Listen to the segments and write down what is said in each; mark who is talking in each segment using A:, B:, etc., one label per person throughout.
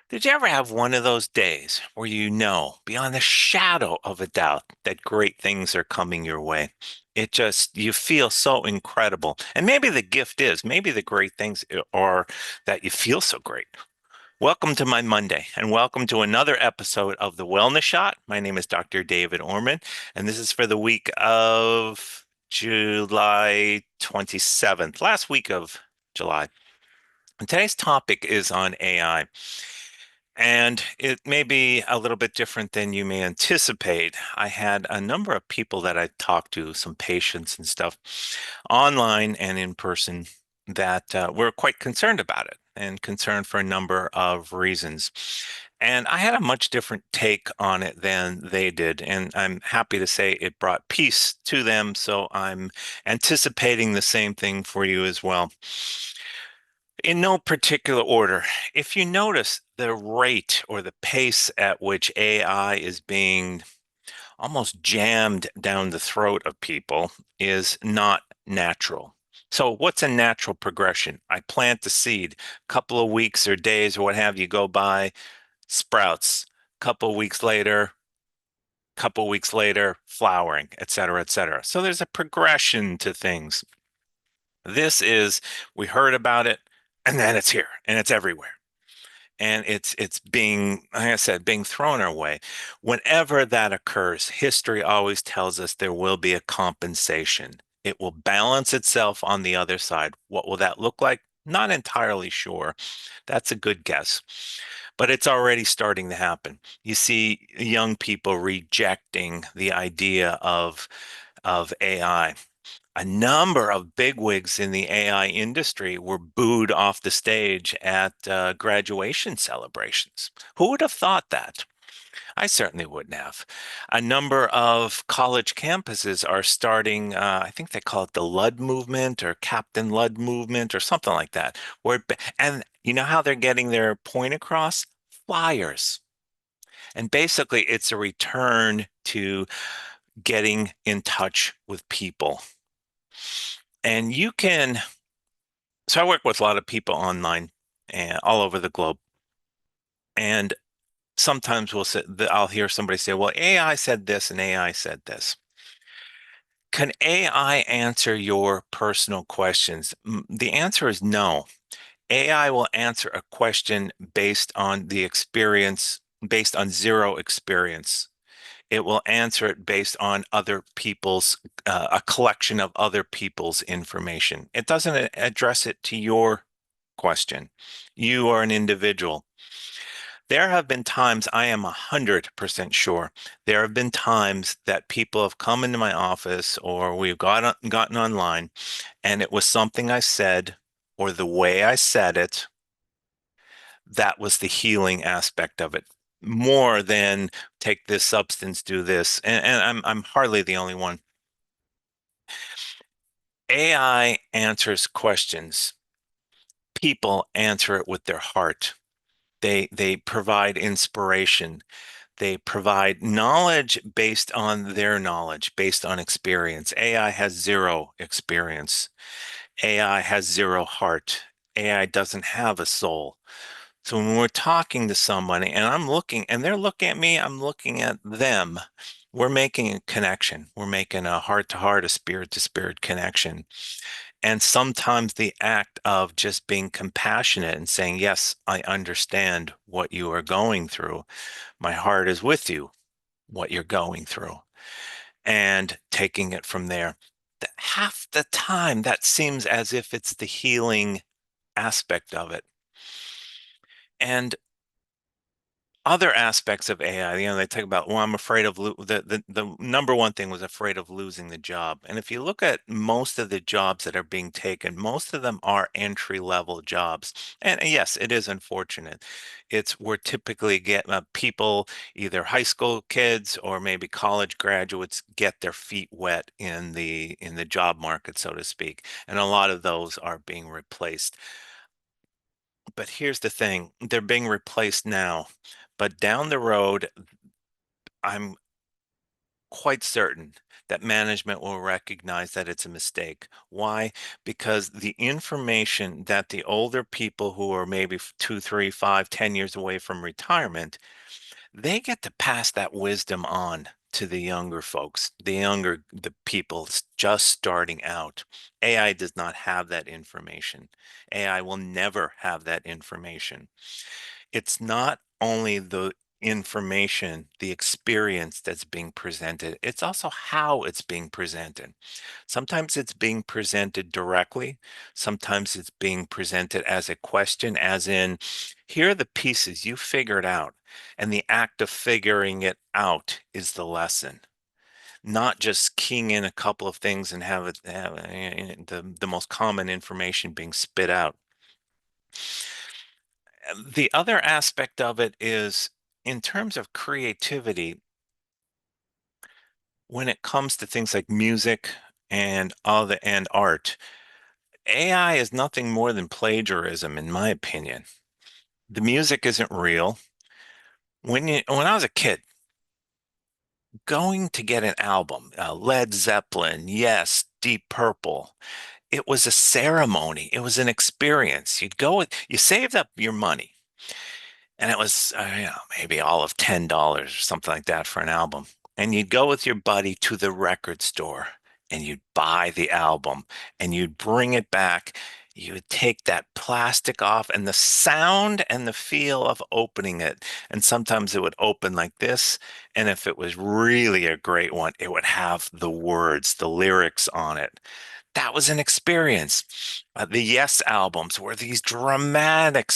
A: Did you ever have one of those days where you know beyond the shadow of a doubt that great things are coming your way? You feel so incredible. And maybe the gift is, maybe the great things are that you feel so great. Welcome to my Monday, and welcome to another episode of The Wellness Shot. My name is Dr. David Orman, and this is for the week of July 27th, last week of July. And today's topic is on AI. And it may be a little bit different than you may anticipate. I had a number of people that I talked to, some patients and stuff, online and in person, that were quite concerned about it and concerned for a number of reasons. And I had a much different take on it than they did. And I'm happy to say it brought peace to them. So I'm anticipating the same thing for you as well. In no particular order, if you notice the rate or the pace at which AI is being almost jammed down the throat of people is not natural. So, what's a natural progression? I plant the seed, couple of weeks or days or what have you go by, sprouts, couple weeks later, flowering, et cetera, et cetera. So, there's a progression to things. This is, we heard about it, and then it's here and it's everywhere. And it's being, like I said, being thrown our way. Whenever that occurs, history always tells us there will be a compensation. It will balance itself on the other side. What will that look like? Not entirely sure. That's a good guess. But it's already starting to happen. You see young people rejecting the idea of AI. A number of bigwigs in the AI industry were booed off the stage at graduation celebrations. Who would have thought that? I certainly wouldn't have. A number of college campuses are starting, I think they call it the Lud movement or Captain Lud movement or something like that. And you know how they're getting their point across? Flyers. And basically, it's a return to getting in touch with people. And you can So I work with a lot of people online and all over the globe. And sometimes I'll hear somebody say, well, AI said this and AI said this. Can AI answer your personal questions? The answer is no. AI will answer a question based on the experience, based on zero experience. It will answer it based on a collection of other people's information. It doesn't address it to your question. You are an individual. There have been times, I am 100% sure, there have been times that people have come into my office or gotten online and it was something I said or the way I said it, that was the healing aspect of it. More than take this substance, do this. And I'm hardly the only one. AI answers questions. People answer it with their heart. They provide inspiration. They provide knowledge based on their knowledge, based on experience. AI has zero experience. AI has zero heart. AI doesn't have a soul. So when we're talking to somebody and I'm looking and they're looking at me, I'm looking at them. We're making a connection. We're making a heart to heart, a spirit to spirit connection. And sometimes the act of just being compassionate and saying, yes, I understand what you are going through. My heart is with you, what you're going through, and taking it from there. Half the time, that seems as if it's the healing aspect of it. And other aspects of AI, they talk about, well, I'm afraid of the number one thing was afraid of losing the job. And if you look at most of the jobs that are being taken, most of them are entry level jobs. And yes, it is unfortunate. It's where typically get people, either high school kids or maybe college graduates, get their feet wet in the job market, so to speak. And a lot of those are being replaced. But here's the thing, they're being replaced now. But down the road, I'm quite certain that management will recognize that it's a mistake. Why? Because the information that the older people who are maybe 2, 3, 5, 10 years away from retirement, they get to pass that wisdom on to the younger folks, the people just starting out. AI does not have that information. AI will never have that information. It's not only the information, the experience that's being presented, it's also how it's being presented. Sometimes it's being presented directly, sometimes it's being presented as a question, as in, here are the pieces you figured out, and the act of figuring it out is the lesson. Not just keying in a couple of things and have it the most common information being spit out. The other aspect of it is in terms of creativity, when it comes to things like music and art, AI is nothing more than plagiarism, in my opinion. The music isn't real. When I was a kid, going to get an album, Led Zeppelin, yes, Deep Purple, it was a ceremony. It was an experience. You saved up your money. And it was, maybe all of $10 or something like that for an album. And you'd go with your buddy to the record store and you'd buy the album and you'd bring it back. You would take that plastic off and the sound and the feel of opening it. And sometimes it would open like this. And if it was really a great one, it would have the words, the lyrics on it. That was an experience. The Yes albums were these dramatic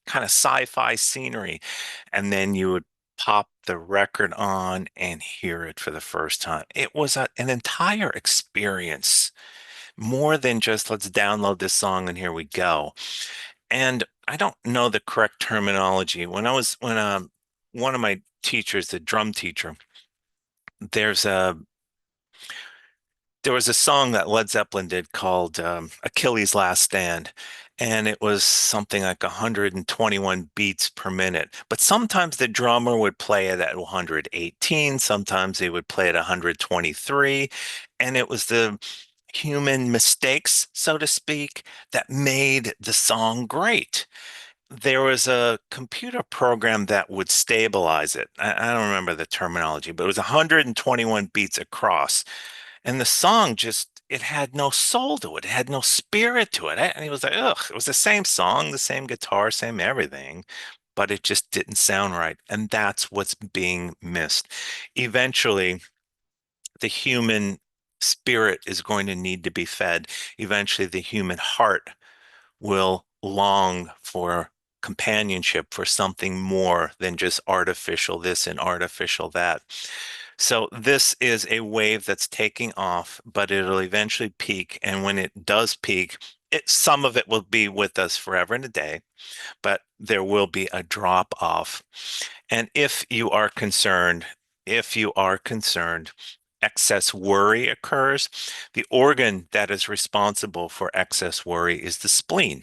A: kind of sci-fi scenery, and then you would pop the record on and hear it for the first time. It was an entire experience, more than just let's download this song and here we go. And I don't know the correct terminology. When one of my teachers, the drum teacher, there's a there was a song that Led Zeppelin did called Achilles' Last Stand, and it was something like 121 beats per minute. But sometimes the drummer would play it at 118, sometimes they would play it at 123, and it was the human mistakes, so to speak, that made the song great. There was a computer program that would stabilize it. I don't remember the terminology, but it was 121 beats across. And the song just, it had no soul to it. It had no spirit to it. And he was like, ugh, it was the same song, the same guitar, same everything, but it just didn't sound right. And that's what's being missed. Eventually, the human spirit is going to need to be fed. Eventually, the human heart will long for companionship, for something more than just artificial this and artificial that. So this is a wave that's taking off, but it'll eventually peak. And when it does peak, some of it will be with us forever and a day, but there will be a drop off. And if you are concerned, excess worry occurs. The organ that is responsible for excess worry is the spleen.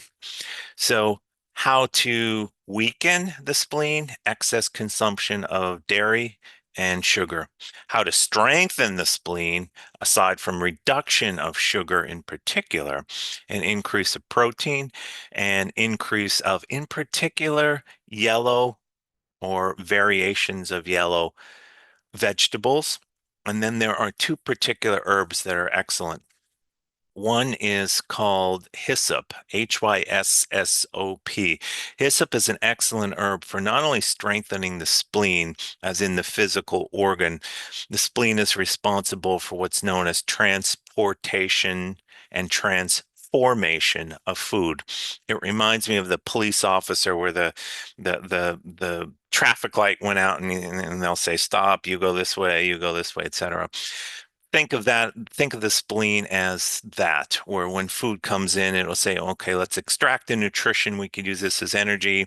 A: So, how to weaken the spleen, excess consumption of dairy and sugar. How to strengthen the spleen, aside from reduction of sugar in particular, an increase of protein and increase of, in particular, yellow or variations of yellow vegetables. And then there are two particular herbs that are excellent. One is called hyssop, Hyssop. Hyssop is an excellent herb for not only strengthening the spleen, as in the physical organ. The spleen is responsible for what's known as transportation and transformation of food. It reminds me of the police officer where the traffic light went out and they'll say, stop, you go this way, etc. Think of the spleen as that, where when food comes in, it'll say, okay, let's extract the nutrition. We could use this as energy.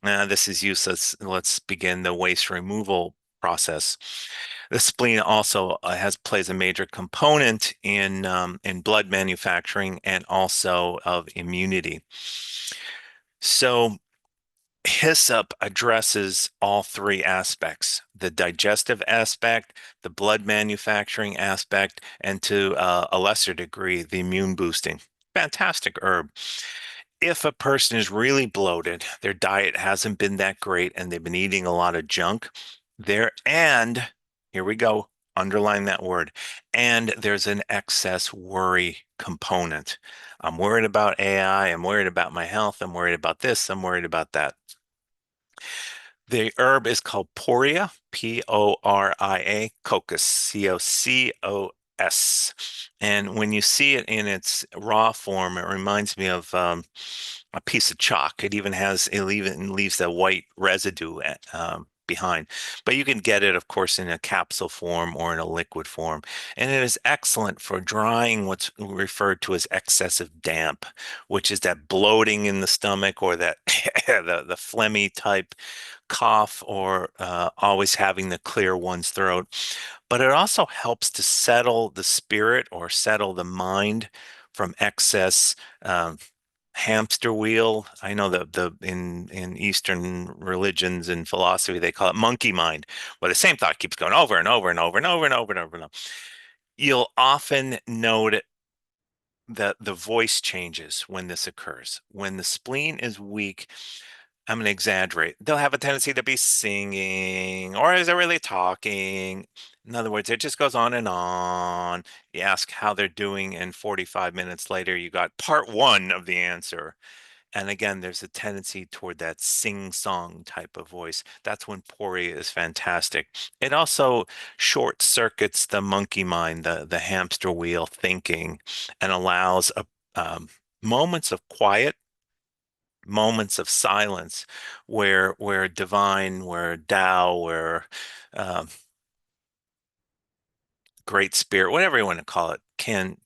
A: This is useless. Let's begin the waste removal process. The spleen also plays a major component in blood manufacturing and also of immunity. So Hyssop addresses all three aspects, the digestive aspect, the blood manufacturing aspect, and to a lesser degree, the immune boosting. Fantastic herb. If a person is really bloated, their diet hasn't been that great, and they've been eating a lot of junk, and here we go, underline that word, and there's an excess worry component. I'm worried about AI, I'm worried about my health, I'm worried about this, I'm worried about that. The herb is called Poria, Poria, cocos, Cocos. And when you see it in its raw form, it reminds me of a piece of chalk. It even leaves that white residue behind. But you can get it, of course, in a capsule form or in a liquid form. And it is excellent for drying what's referred to as excessive damp, which is that bloating in the stomach or that the phlegmy type cough or always having the clear one's throat. But it also helps to settle the spirit or settle the mind from excess um, hamster wheel. I know that the in Eastern religions and philosophy they call it monkey mind, where the same thought keeps going over and over and over and over and over and over and over. You'll often note that the voice changes when this occurs. When the spleen is weak, I'm going to exaggerate. They'll have a tendency to be singing, or is it really talking? In other words, it just goes on and on. You ask how they're doing, and 45 minutes later, you got part one of the answer. And again, there's a tendency toward that sing-song type of voice. That's when Pori is fantastic. It also short circuits the monkey mind, the hamster wheel thinking, and allows moments of quiet, moments of silence, where divine, where Tao, where um, Great Spirit, whatever you want to call it, can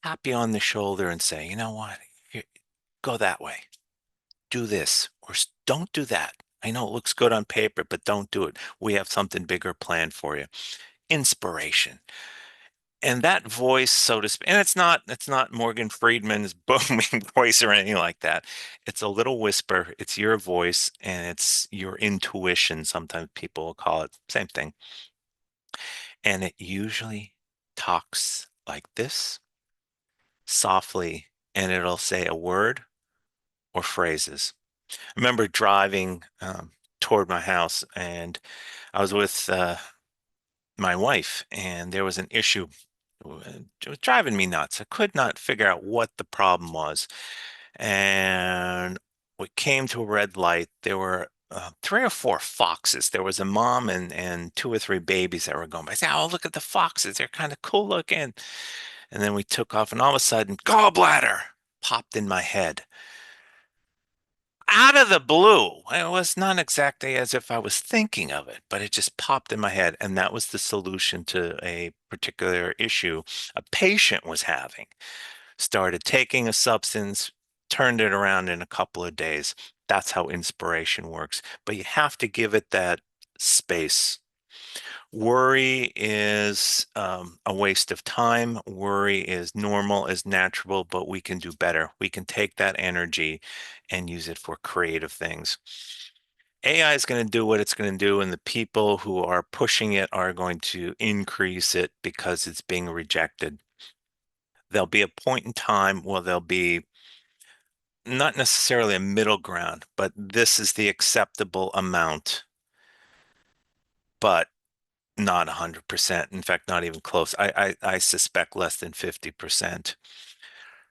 A: tap you on the shoulder and say, you know what, go that way. Do this or don't do that. I know it looks good on paper, but don't do it. We have something bigger planned for you. Inspiration. And that voice, so to speak, and it's not Morgan Friedman's booming voice or anything like that. It's a little whisper. It's your voice and it's your intuition. Sometimes people will call it same thing. And it usually talks like this softly, and it'll say a word or phrases. I remember driving toward my house, and I was with my wife, and there was an issue. It was driving me nuts. I could not figure out what the problem was. And we came to a red light. There were three or four foxes. There was a mom and two or three babies that were going by. I said, "Oh, look at the foxes. They're kind of cool looking." And then we took off, and all of a sudden, gallbladder popped in my head out of the blue. It was not exactly as if I was thinking of it, but it just popped in my head. And that was the solution to a particular issue a patient was having. Started taking a substance, turned it around in a couple of days. That's how inspiration works. But you have to give it that space. Worry is a waste of time. Worry is normal, is natural, but we can do better. We can take that energy and use it for creative things. AI is going to do what it's going to do, and the people who are pushing it are going to increase it because it's being rejected. There'll be a point in time where there'll be not necessarily a middle ground, but this is the acceptable amount, but not 100%. In fact, not even close. I suspect less than 50%.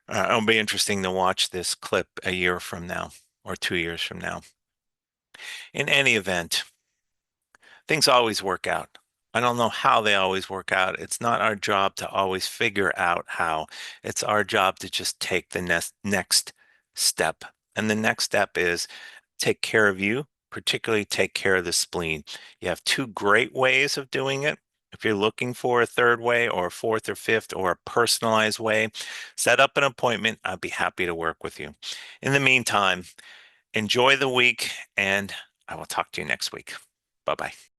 A: It'll be interesting to watch this clip a year from now or 2 years from now. In any event, things always work out. I don't know how they always work out. It's not our job to always figure out how. It's our job to just take the next step. And the next step is take care of you, particularly take care of the spleen. You have two great ways of doing it. If you're looking for a third way or a fourth or fifth or a personalized way, set up an appointment. I'd be happy to work with you. In the meantime, enjoy the week and I will talk to you next week. Bye bye.